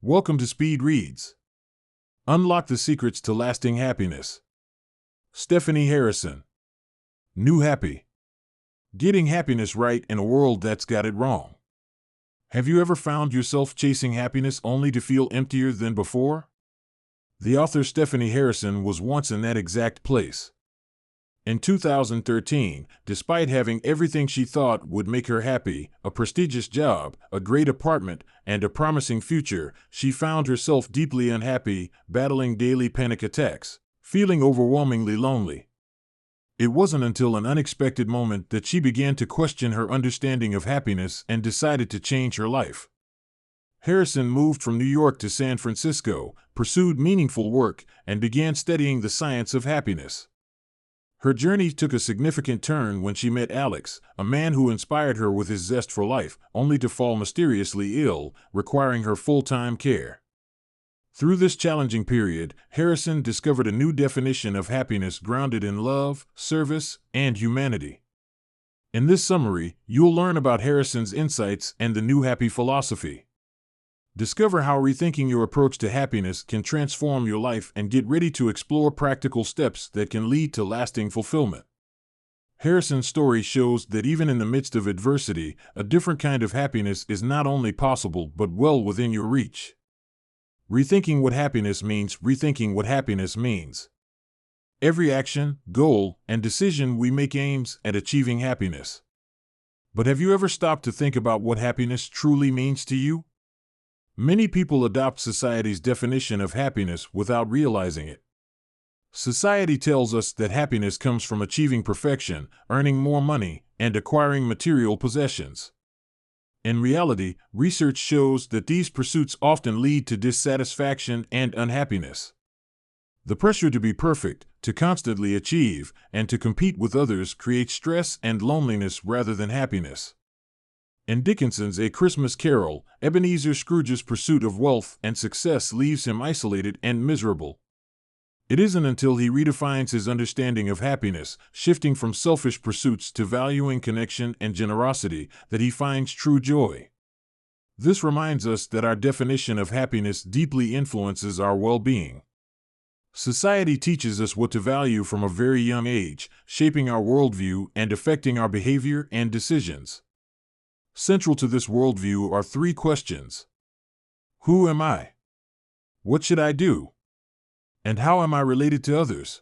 Welcome to Speed Reads. Unlock the secrets to lasting happiness. Stephanie Harrison. New Happy. Getting happiness right in a world that's got it wrong. Have you ever found yourself chasing happiness only to feel emptier than before? The author Stephanie Harrison was once in that exact place. In 2013, despite having everything she thought would make her happy, a prestigious job, a great apartment, and a promising future, she found herself deeply unhappy, battling daily panic attacks, feeling overwhelmingly lonely. It wasn't until an unexpected moment that she began to question her understanding of happiness and decided to change her life. Harrison moved from New York to San Francisco, pursued meaningful work, and began studying the science of happiness. Her journey took a significant turn when she met Alex, a man who inspired her with his zest for life, only to fall mysteriously ill, requiring her full-time care. Through this challenging period, Harrison discovered a new definition of happiness grounded in love, service, and humanity. In this summary, you'll learn about Harrison's insights and the New Happy philosophy. Discover how rethinking your approach to happiness can transform your life and get ready to explore practical steps that can lead to lasting fulfillment. Harrison's story shows that even in the midst of adversity, a different kind of happiness is not only possible but well within your reach. Rethinking what happiness means. Every action, goal, and decision we make aims at achieving happiness. But have you ever stopped to think about what happiness truly means to you? Many people adopt society's definition of happiness without realizing it. Society tells us that happiness comes from achieving perfection, earning more money, and acquiring material possessions. In reality, research shows that these pursuits often lead to dissatisfaction and unhappiness. The pressure to be perfect, to constantly achieve, and to compete with others creates stress and loneliness rather than happiness. In Dickens's A Christmas Carol, Ebenezer Scrooge's pursuit of wealth and success leaves him isolated and miserable. It isn't until he redefines his understanding of happiness, shifting from selfish pursuits to valuing connection and generosity, that he finds true joy. This reminds us that our definition of happiness deeply influences our well-being. Society teaches us what to value from a very young age, shaping our worldview and affecting our behavior and decisions. Central to this worldview are three questions. Who am I? What should I do? And how am I related to others?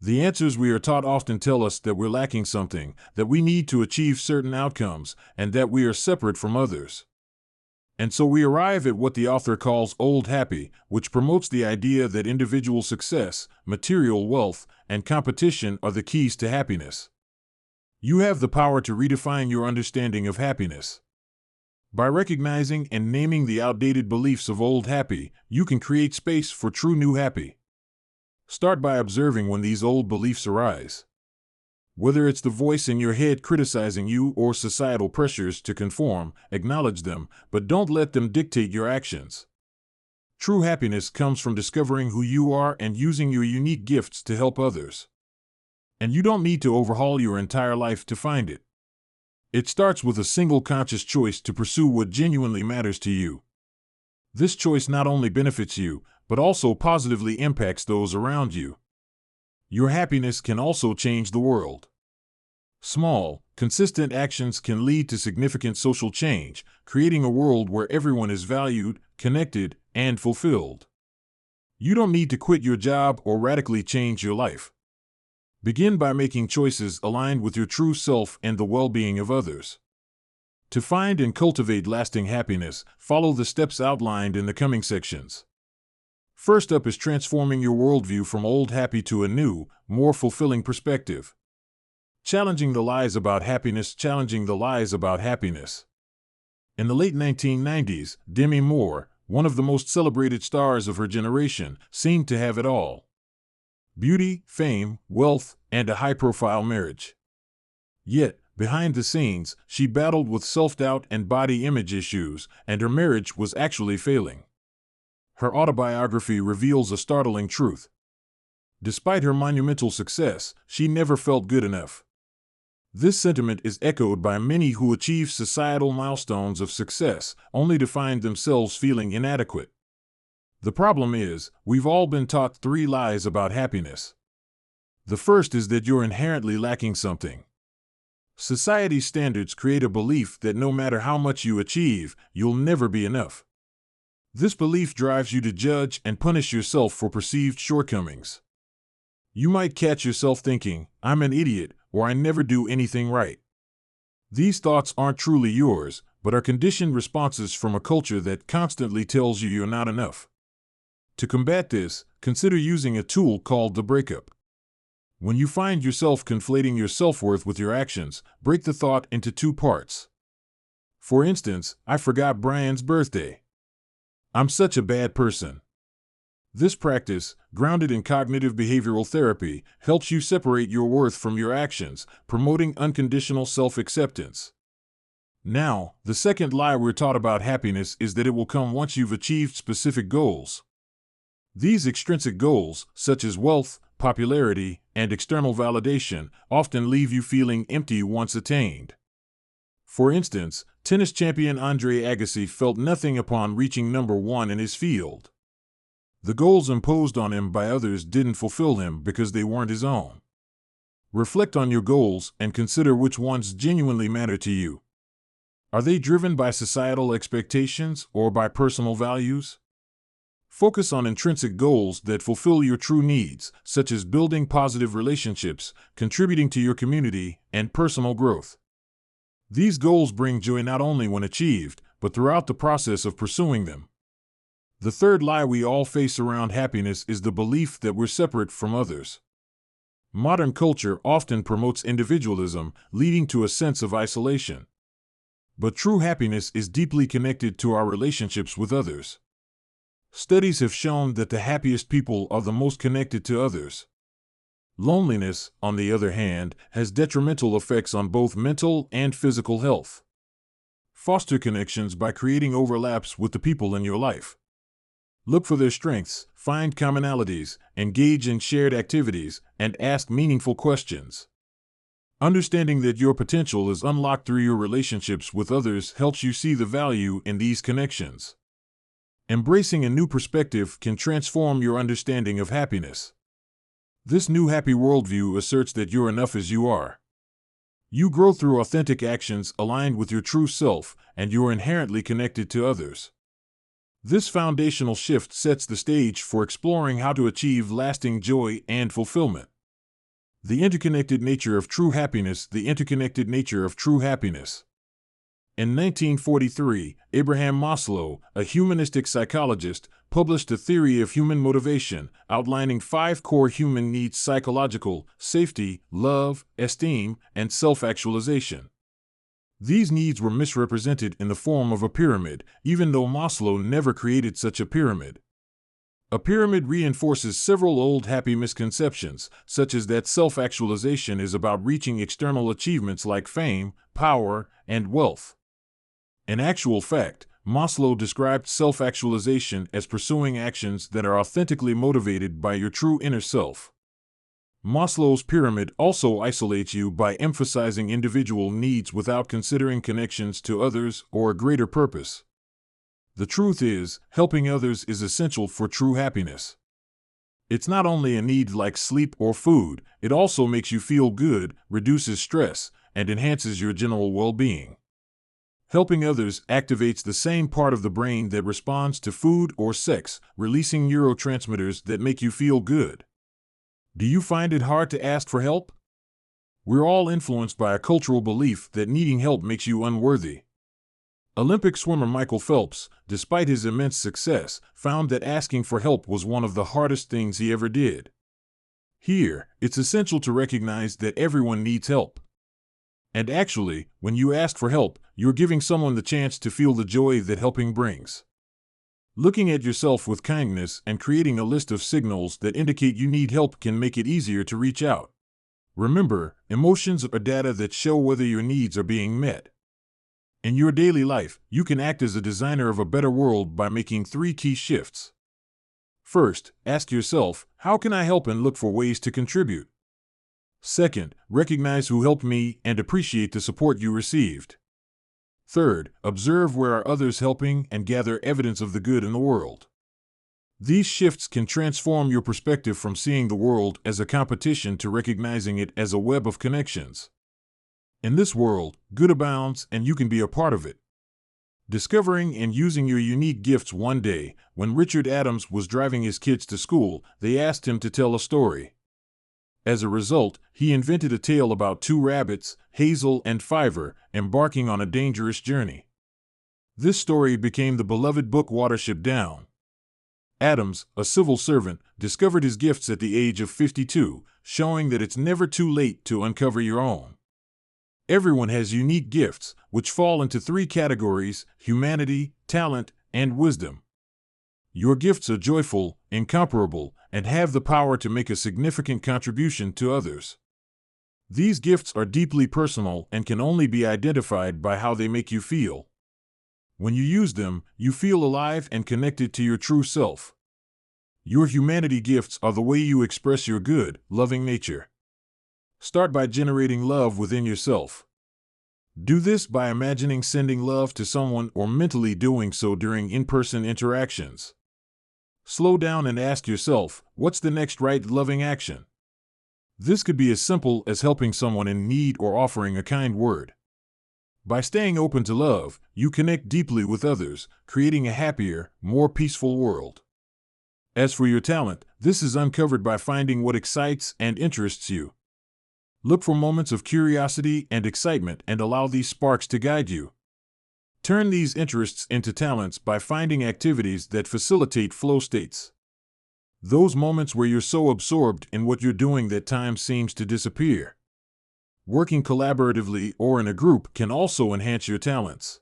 The answers we are taught often tell us that we're lacking something, that we need to achieve certain outcomes, and that we are separate from others. And so we arrive at what the author calls Old Happy, which promotes the idea that individual success, material wealth, and competition are the keys to happiness. You have the power to redefine your understanding of happiness. By recognizing and naming the outdated beliefs of Old Happy, you can create space for true New Happy. Start by observing when these old beliefs arise. Whether it's the voice in your head criticizing you or societal pressures to conform, acknowledge them, but don't let them dictate your actions. True happiness comes from discovering who you are and using your unique gifts to help others. And you don't need to overhaul your entire life to find it. It starts with a single conscious choice to pursue what genuinely matters to you. This choice not only benefits you, but also positively impacts those around you. Your happiness can also change the world. Small, consistent actions can lead to significant social change, creating a world where everyone is valued, connected, and fulfilled. You don't need to quit your job or radically change your life. Begin by making choices aligned with your true self and the well-being of others. To find and cultivate lasting happiness, follow the steps outlined in the coming sections. First up is transforming your worldview from old happy to a new, more fulfilling perspective. Challenging the lies about happiness. In the late 1990s, Demi Moore, one of the most celebrated stars of her generation, seemed to have it all. Beauty, fame, wealth, and a high-profile marriage. Yet, behind the scenes, she battled with self-doubt and body image issues, and her marriage was actually failing. Her autobiography reveals a startling truth. Despite her monumental success, she never felt good enough. This sentiment is echoed by many who achieve societal milestones of success, only to find themselves feeling inadequate. The problem is, we've all been taught three lies about happiness. The first is that you're inherently lacking something. Society's standards create a belief that no matter how much you achieve, you'll never be enough. This belief drives you to judge and punish yourself for perceived shortcomings. You might catch yourself thinking, "I'm an idiot," or "I never do anything right." These thoughts aren't truly yours, but are conditioned responses from a culture that constantly tells you you're not enough. To combat this, consider using a tool called the breakup. When you find yourself conflating your self-worth with your actions, break the thought into two parts. For instance, "I forgot Brian's birthday. I'm such a bad person." This practice, grounded in cognitive behavioral therapy, helps you separate your worth from your actions, promoting unconditional self-acceptance. Now, the second lie we're taught about happiness is that it will come once you've achieved specific goals. These extrinsic goals, such as wealth, popularity, and external validation, often leave you feeling empty once attained. For instance, tennis champion Andre Agassi felt nothing upon reaching number one in his field. The goals imposed on him by others didn't fulfill him because they weren't his own. Reflect on your goals and consider which ones genuinely matter to you. Are they driven by societal expectations or by personal values? Focus on intrinsic goals that fulfill your true needs, such as building positive relationships, contributing to your community, and personal growth. These goals bring joy not only when achieved, but throughout the process of pursuing them. The third lie we all face around happiness is the belief that we're separate from others. Modern culture often promotes individualism, leading to a sense of isolation. But true happiness is deeply connected to our relationships with others. Studies have shown that the happiest people are the most connected to others. Loneliness, on the other hand, has detrimental effects on both mental and physical health. Foster connections by creating overlaps with the people in your life. Look for their strengths, find commonalities, engage in shared activities, and ask meaningful questions. Understanding that your potential is unlocked through your relationships with others helps you see the value in these connections. Embracing a new perspective can transform your understanding of happiness. This new happy worldview asserts that you're enough as you are. You grow through authentic actions aligned with your true self, and you're inherently connected to others. This foundational shift sets the stage for exploring how to achieve lasting joy and fulfillment. The interconnected nature of true happiness. The interconnected nature of true happiness. In 1943, Abraham Maslow, a humanistic psychologist, published a theory of human motivation, outlining 5 core human needs: psychological, safety, love, esteem, and self-actualization. These needs were misrepresented in the form of a pyramid, even though Maslow never created such a pyramid. A pyramid reinforces several old happy misconceptions, such as that self-actualization is about reaching external achievements like fame, power, and wealth. In actual fact, Maslow described self-actualization as pursuing actions that are authentically motivated by your true inner self. Maslow's pyramid also isolates you by emphasizing individual needs without considering connections to others or a greater purpose. The truth is, helping others is essential for true happiness. It's not only a need like sleep or food, it also makes you feel good, reduces stress, and enhances your general well-being. Helping others activates the same part of the brain that responds to food or sex, releasing neurotransmitters that make you feel good. Do you find it hard to ask for help? We're all influenced by a cultural belief that needing help makes you unworthy. Olympic swimmer Michael Phelps, despite his immense success, found that asking for help was one of the hardest things he ever did. Here, it's essential to recognize that everyone needs help. And actually, when you ask for help, you're giving someone the chance to feel the joy that helping brings. Looking at yourself with kindness and creating a list of signals that indicate you need help can make it easier to reach out. Remember, emotions are data that show whether your needs are being met. In your daily life, you can act as a designer of a better world by making 3 key shifts. First, ask yourself, how can I help, and look for ways to contribute. Second, recognize who helped me and appreciate the support you received. Third, observe where are others helping and gather evidence of the good in the world. These shifts can transform your perspective from seeing the world as a competition to recognizing it as a web of connections. In this world, good abounds and you can be a part of it. Discovering and using your unique gifts. One day, when Richard Adams was driving his kids to school, they asked him to tell a story. As a result, he invented a tale about two rabbits, Hazel and Fiver, embarking on a dangerous journey. This story became the beloved book Watership Down. Adams, a civil servant, discovered his gifts at the age of 52, showing that it's never too late to uncover your own. Everyone has unique gifts, which fall into three categories: humanity, talent, and wisdom. Your gifts are joyful, incomparable, and have the power to make a significant contribution to others. These gifts are deeply personal and can only be identified by how they make you feel. When you use them, you feel alive and connected to your true self. Your humanity gifts are the way you express your good, loving nature. Start by generating love within yourself. Do this by imagining sending love to someone or mentally doing so during in-person interactions. Slow down and ask yourself, what's the next right loving action? This could be as simple as helping someone in need or offering a kind word. By staying open to love, you connect deeply with others, creating a happier, more peaceful world. As for your talent, this is uncovered by finding what excites and interests you. Look for moments of curiosity and excitement and allow these sparks to guide you. Turn these interests into talents by finding activities that facilitate flow states. Those moments where you're so absorbed in what you're doing that time seems to disappear. Working collaboratively or in a group can also enhance your talents.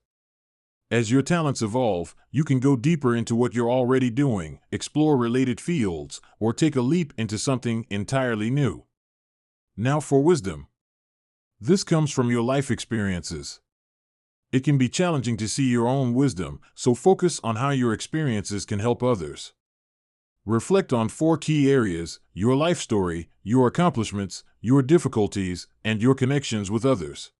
As your talents evolve, you can go deeper into what you're already doing, explore related fields, or take a leap into something entirely new. Now for wisdom. This comes from your life experiences. It can be challenging to see your own wisdom, so focus on how your experiences can help others. Reflect on 4 key areas: your life story, your accomplishments, your difficulties, and your connections with others.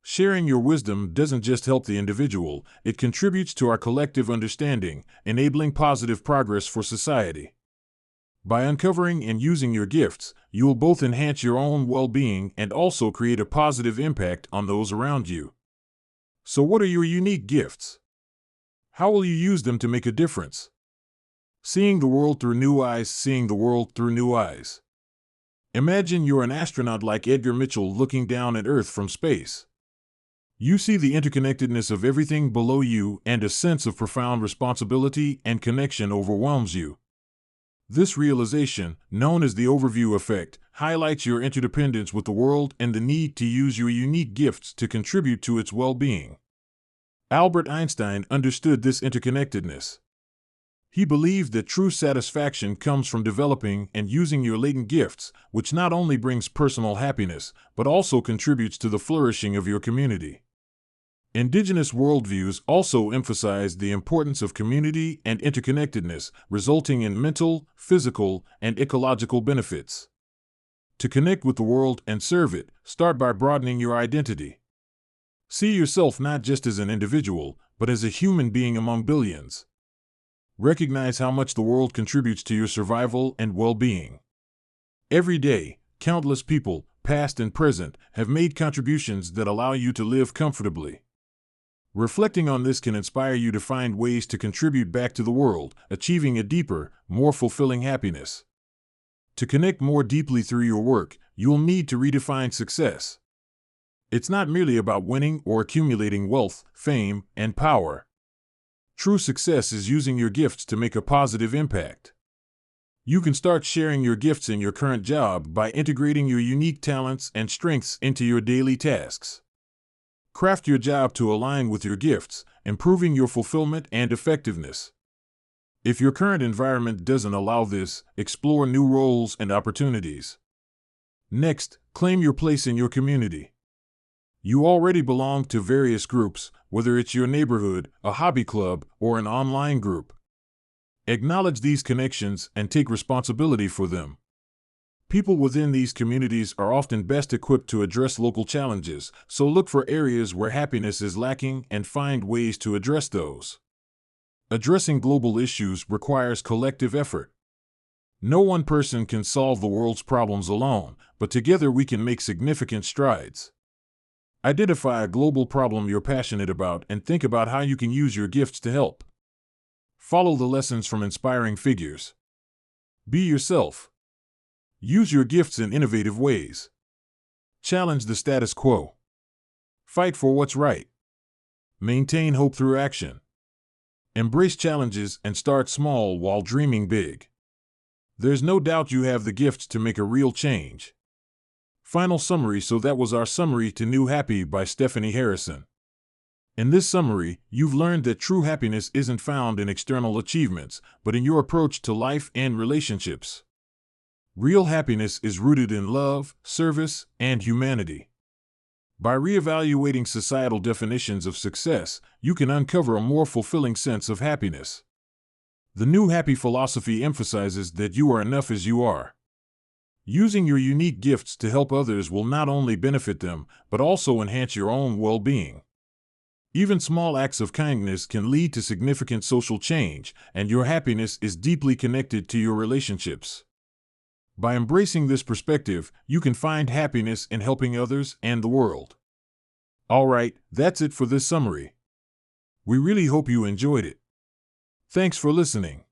Sharing your wisdom doesn't just help the individual, it contributes to our collective understanding, enabling positive progress for society. By uncovering and using your gifts, you will both enhance your own well-being and also create a positive impact on those around you. So what are your unique gifts? How will you use them to make a difference? Seeing the world through new eyes. Seeing the world through new eyes. Imagine you're an astronaut like Edgar Mitchell looking down at Earth from space. You see the interconnectedness of everything below you, and a sense of profound responsibility and connection overwhelms you. This realization, known as the overview effect, highlights your interdependence with the world and the need to use your unique gifts to contribute to its well-being. Albert Einstein understood this interconnectedness. He believed that true satisfaction comes from developing and using your latent gifts, which not only brings personal happiness, but also contributes to the flourishing of your community. Indigenous worldviews also emphasize the importance of community and interconnectedness, resulting in mental, physical, and ecological benefits. To connect with the world and serve it, start by broadening your identity. See yourself not just as an individual, but as a human being among billions. Recognize how much the world contributes to your survival and well-being. Every day, countless people, past and present, have made contributions that allow you to live comfortably. Reflecting on this can inspire you to find ways to contribute back to the world, achieving a deeper, more fulfilling happiness. To connect more deeply through your work, you'll need to redefine success. It's not merely about winning or accumulating wealth, fame, and power. True success is using your gifts to make a positive impact. You can start sharing your gifts in your current job by integrating your unique talents and strengths into your daily tasks. Craft your job to align with your gifts, improving your fulfillment and effectiveness. If your current environment doesn't allow this, explore new roles and opportunities. Next, claim your place in your community. You already belong to various groups, whether it's your neighborhood, a hobby club, or an online group. Acknowledge these connections and take responsibility for them. People within these communities are often best equipped to address local challenges, so look for areas where happiness is lacking and find ways to address those. Addressing global issues requires collective effort. No one person can solve the world's problems alone, but together we can make significant strides. Identify a global problem you're passionate about and think about how you can use your gifts to help. Follow the lessons from inspiring figures. Be yourself. Use your gifts in innovative ways. Challenge the status quo. Fight for what's right. Maintain hope through action. Embrace challenges and start small while dreaming big. There's no doubt you have the gifts to make a real change. Final summary. So that was our summary to New Happy by Stephanie Harrison. In this summary, you've learned that true happiness isn't found in external achievements, but in your approach to life and relationships. Real happiness is rooted in love, service, and humanity. By reevaluating societal definitions of success, you can uncover a more fulfilling sense of happiness. The New Happy philosophy emphasizes that you are enough as you are. Using your unique gifts to help others will not only benefit them, but also enhance your own well-being. Even small acts of kindness can lead to significant social change, and your happiness is deeply connected to your relationships. By embracing this perspective, you can find happiness in helping others and the world. All right, that's it for this summary. We really hope you enjoyed it. Thanks for listening.